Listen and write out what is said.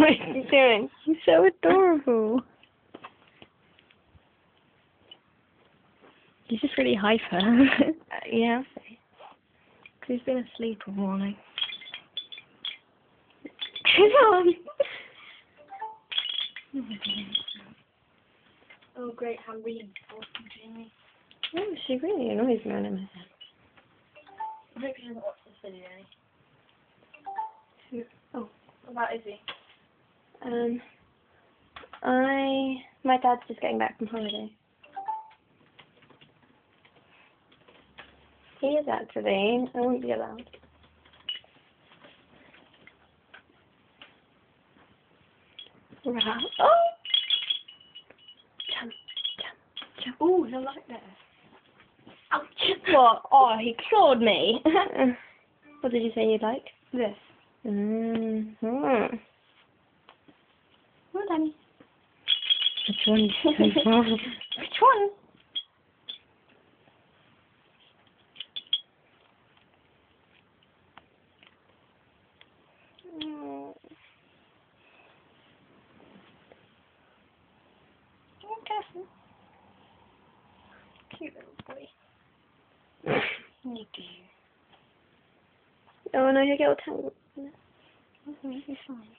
What are you doing? He's so adorable. He's just really hyper. Yeah. Because he's been asleep all morning. Come on. Oh great, how really awesome Jamie. Oh, she really annoys me when I'm with her. I hope she doesn't watch this video. Oh. What about Izzy? My dad's just getting back from holiday. He is actually. I won't be allowed. Right. Oh! Jump, jump, jump. Ooh, he'll like this. Ouch! What? Oh, he clawed me. What did you say you'd like? This. Mm-hmm. Well done. Which one? Which one? Careful. Cute little boy. You do. Oh no, you get all tangled. You'll be fine.